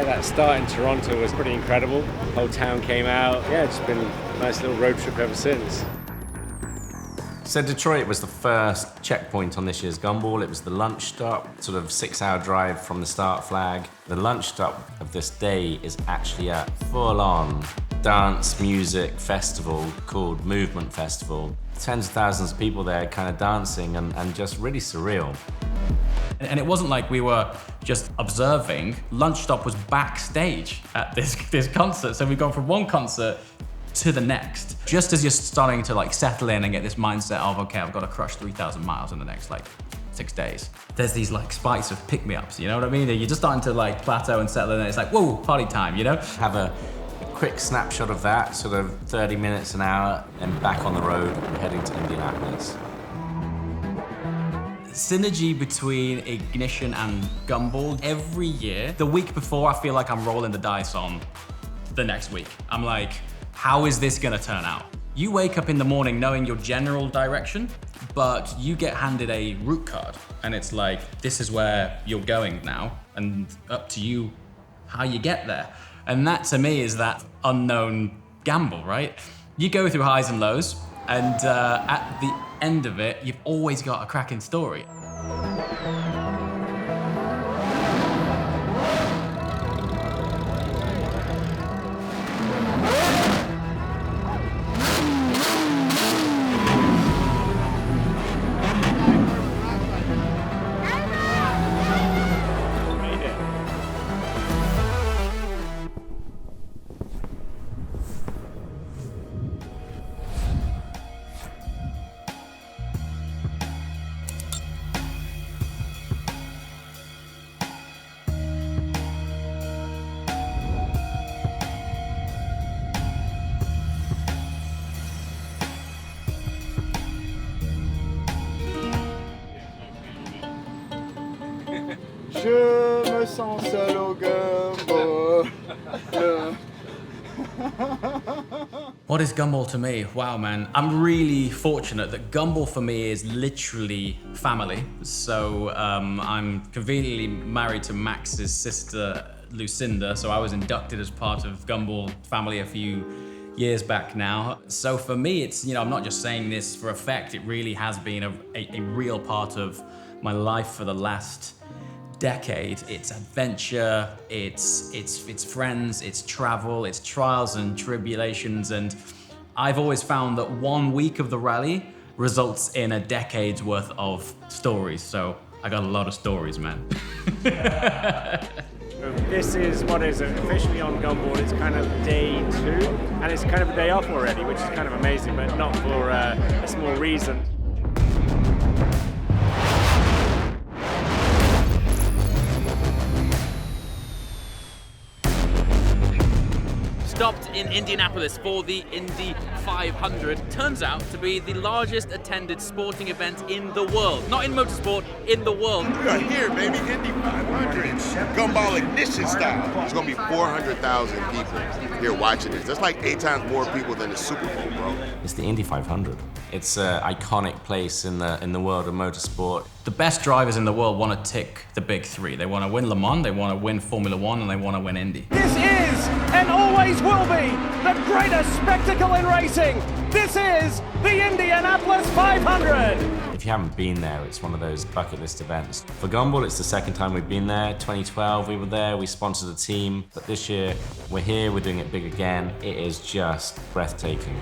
Yeah, that start in Toronto was pretty incredible. Whole town came out. Yeah, it's been a nice little road trip ever since. So Detroit was the first checkpoint on this year's Gumball. It was the lunch stop, sort of 6-hour drive from the start flag. The lunch stop of this day is actually a full-on dance music festival called Movement Festival. Tens of thousands of people there kind of dancing and just really surreal. And it wasn't like we were just observing. Lunch stop was backstage at this concert. So we've gone from one concert to the next. Just as you're starting to like settle in and get this mindset of, okay, I've got to crush 3,000 miles in the next like 6 days. There's these like spikes of pick-me-ups, you know what I mean? You're just starting to like plateau and settle in and it's like, whoa, party time, you know? Have a quick snapshot of that, sort of 30 minutes, an hour, and back on the road and heading to Indianapolis. Synergy between Ignition and Gumball. Every year, the week before, I feel like I'm rolling the dice on the next week. I'm like, how is this gonna turn out? You wake up in the morning knowing your general direction, but you get handed a route card, and it's like, this is where you're going now, and up to you how you get there. And that, to me, is that unknown gamble, right? You go through highs and lows, and at the end of it, you've always got a cracking story. Je me sens seul au Gumball. What is Gumball to me? Wow, man. I'm really fortunate that Gumball for me is literally family. So I'm conveniently married to Max's sister, Lucinda. So I was inducted as part of Gumball family a few years back now. So for me, it's, you know, I'm not just saying this for effect. It really has been a real part of my life for the last decade. It's adventure, it's friends, it's travel, it's trials and tribulations, and I've always found that 1 week of the rally results in a decade's worth of stories. So I got a lot of stories, man. This is what is officially on Gumball. It's kind of day 2, and it's kind of a day off already, which is kind of amazing, but not for a small reason. Stopped in Indianapolis for the Indy 500. Turns out to be the largest attended sporting event in the world. Not in motorsport, in the world. We are here, baby. Indy 500. Gumball Ignition style. There's going to be 400,000 people here watching this. That's like 8 times more people than the Super Bowl, bro. It's the Indy 500. It's an iconic place in the world of motorsport. The best drivers in the world want to tick the big 3. They want to win Le Mans, they want to win Formula 1, and they want to win Indy. This is, and always will be, the greatest spectacle in racing. This is the Indianapolis 500. If you haven't been there, it's one of those bucket list events. For Gumball, it's the second time we've been there. 2012, we were there, we sponsored a team. But this year, we're here, we're doing it big again. It is just breathtaking.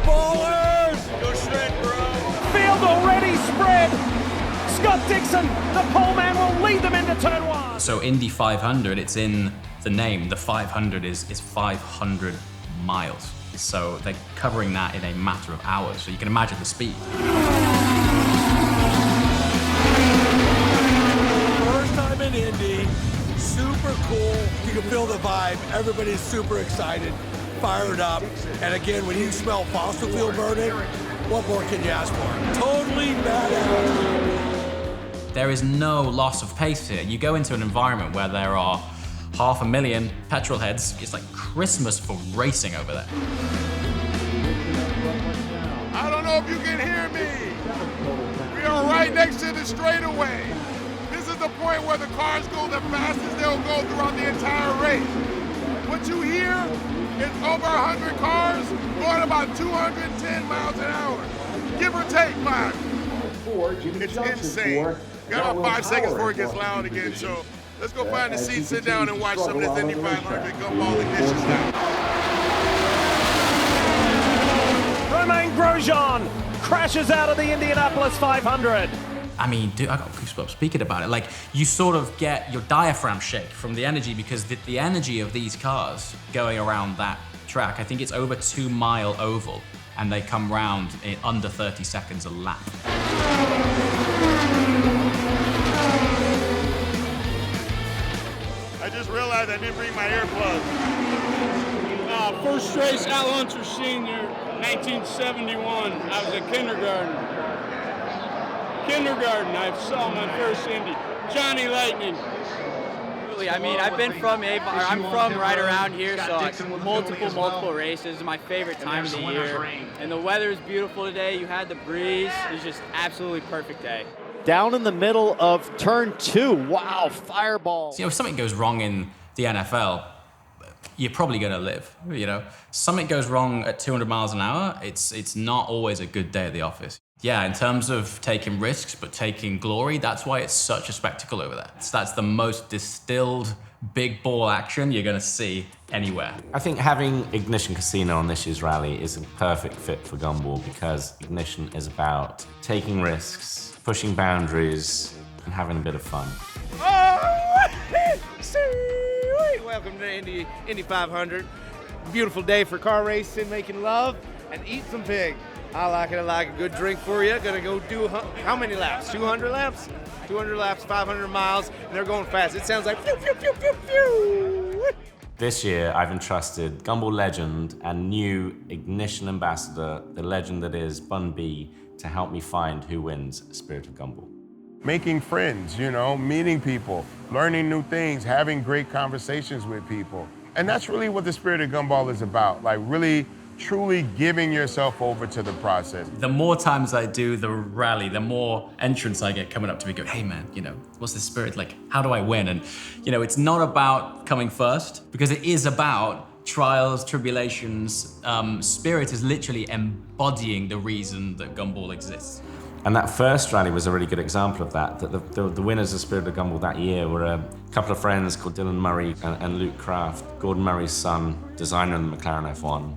Ballers! Go shred, bro. Field already spread. Scott Dixon, the pole man, will lead them into turn 1. So Indy 500, it's in the name. The 500 is 500 miles. So they're covering that in a matter of hours. So you can imagine the speed. First time in Indy, super cool. You can feel the vibe. Everybody's super excited, fired up. And again, when you smell fossil fuel burning, what more can you ask for? Totally badass. There is no loss of pace here. You go into an environment where there are 500,000 petrol heads. It's like Christmas for racing over there. I don't know if you can hear me. We are right right next to the straightaway. This is the point where the cars go the fastest they'll go throughout the entire race. What you hear is over 100 cars going about 210 miles an hour, give or take 5. It's insane. Got about 5 seconds before it gets loud again, so let's go find a seat, sit down, and watch some of this Indy 500 Gumball ignition style. Romain Grosjean crashes out of the Indianapolis 500. I mean, dude, I got goosebumps speaking about it. Like, you sort of get your diaphragm shake from the energy, because the energy of these cars going around that track, I think it's over 2 mile oval, and they come round in under 30 seconds a lap. I just realized I didn't bring my earplugs. First race, Al Unser Sr., 1971. I was at kindergarten. I saw my first Indy. Johnny Lightning. I mean, I'm from right around here, so multiple races. It's my favorite time of the year. And the weather is beautiful today. You had the breeze. It was just absolutely perfect day. Down in the middle of turn 2. Wow, fireball. You know, if something goes wrong in the NFL, you're probably going to live, you know. Something goes wrong at 200 miles an hour, it's not always a good day at the office. Yeah, in terms of taking risks, but taking glory, that's why it's such a spectacle over there. That's the most distilled big ball action you're going to see anywhere. I think having Ignition Casino on this year's rally is a perfect fit for Gumball, because Ignition is about taking risks, pushing boundaries, and having a bit of fun. Welcome to Indy 500. Beautiful day for car racing, making love, and eat some pig. I like it. I like a good drink for you. Gonna go do how many laps? 200 laps? 200 laps, 500 miles, and they're going fast. It sounds like pew, pew, pew, pew, pew. This year, I've entrusted Gumball legend and new Ignition ambassador, the legend that is Bun B, to help me find who wins Spirit of Gumball. Making friends, you know, meeting people, learning new things, having great conversations with people. And that's really what the Spirit of Gumball is about, like really, truly giving yourself over to the process. The more times I do the rally, the more entrants I get coming up to me going, hey man, you know, what's the spirit like? How do I win? And, you know, it's not about coming first, because it is about trials, tribulations. Spirit is literally embodying the reason that Gumball exists. And that first rally was a really good example of that. The winners of Spirit of Gumball that year were a couple of friends called Dylan Murray and Luke Kraft, Gordon Murray's son, designer of the McLaren F1.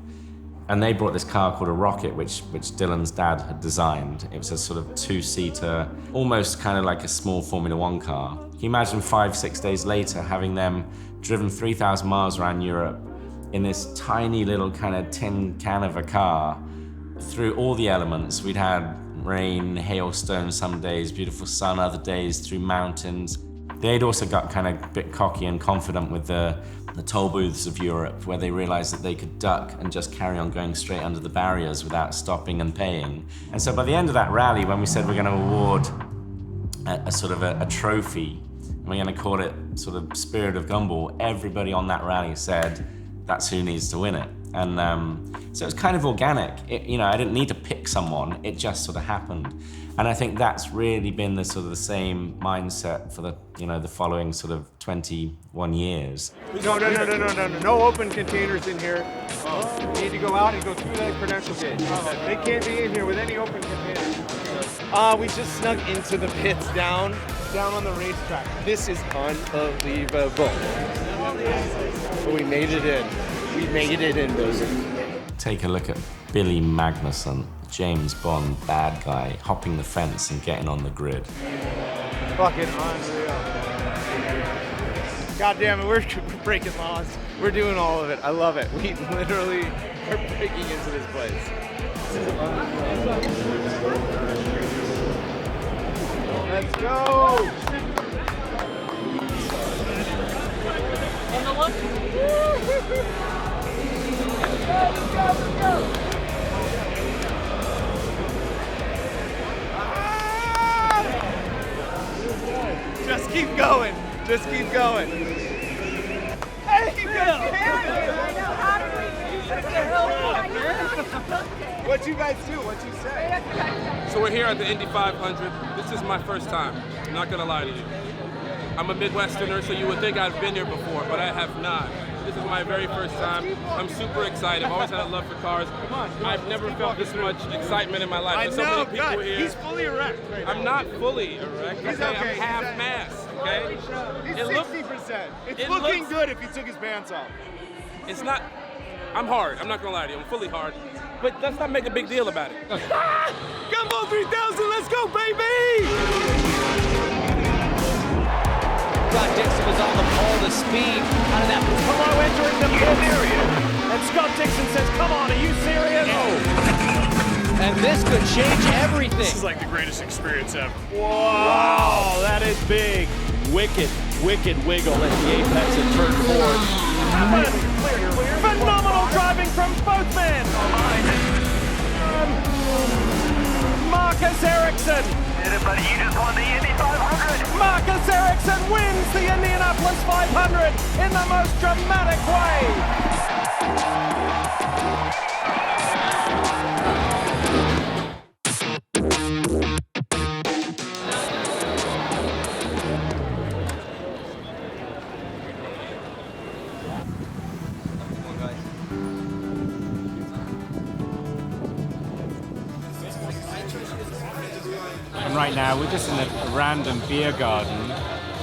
And they brought this car called a Rocket, which Dylan's dad had designed. It was a sort of 2-seater, almost kind of like a small Formula One car. Can you imagine 5-6 days later having them driven 3,000 miles around Europe in this tiny little kind of tin can of a car through all the elements? We'd had rain, hailstones some days, beautiful sun other days, through mountains. They'd also got kind of a bit cocky and confident with the toll booths of Europe, where they realized that they could duck and just carry on going straight under the barriers without stopping and paying. And so by the end of that rally, when we said we're going to award a sort of a trophy, and we're going to call it sort of Spirit of Gumball, everybody on that rally said, that's who needs to win it. And so it's kind of organic. You know, I didn't need to pick someone, it just sort of happened. And I think that's really been the sort of the same mindset for the, you know, the following sort of 21 years. No open containers in here. You need to go out and go through that credential gate. They can't be in here with any open containers. We just snuck into the pits down on the racetrack. This is unbelievable. We made it in. We made it in, baby. Take a look at Billy Magnussen, James Bond bad guy, hopping the fence and getting on the grid. Fucking unreal. God damn it, we're breaking laws. We're doing all of it. I love it. We literally are breaking into this place. Let's go! Let's go! Just keep going. Just keep going. Hey, you guys! How did we get the hell up, man? What you guys do? What you say? So we're here at the Indy 500. This is my first time. I'm not gonna lie to you. I'm a Midwesterner, so you would think I've been here before, but I have not. This is my very first time. I'm super excited. I've always had a love for cars. I've never felt this much excitement in my life. There's so many people here. He's fully erect. I'm not fully erect. He's okay. okay. I'm half mass. Okay. He's It 60%. It's it looking looks- good if he took his pants off. It's not. I'm hard. I'm not gonna lie to you. I'm fully hard. But let's not make a big deal about it. Gumball 3000, let's go, baby! Dixon was on the pole, the speed out of that. Hello, entering the pit. And Scott Dixon says, come on, are you serious? Oh. And this could change everything. This is like the greatest experience ever. Wow, that is big. Wicked wiggle at the apex and turn forward. Phenomenal driving from both men. Marcus Ericsson. Buddy, you just won the Indy 500. Marcus Ericsson wins the Indianapolis 500 in the most dramatic way. And right now we're just in a random beer garden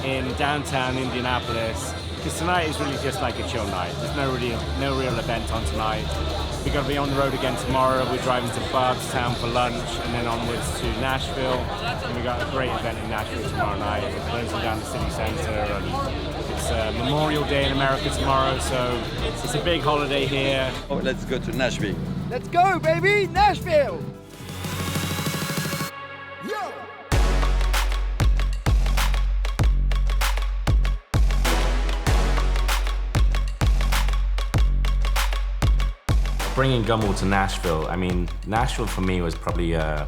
in downtown Indianapolis, because tonight is really just like a chill night. There's no real event on tonight. We're going to be on the road again tomorrow. We're driving to Bardstown for lunch and then onwards to Nashville. And we got a great event in Nashville tomorrow night. We're closing down the city center, and it's Memorial Day in America tomorrow, so it's a big holiday here. Oh, let's go to Nashville. Let's go, baby! Nashville! Bringing Gumball to Nashville, I mean, Nashville for me was probably a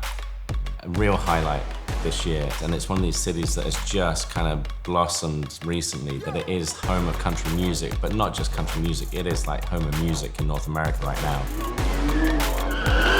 real highlight this year, and it's one of these cities that has just kind of blossomed recently, that it is home of country music, but not just country music, it is like home of music in North America right now.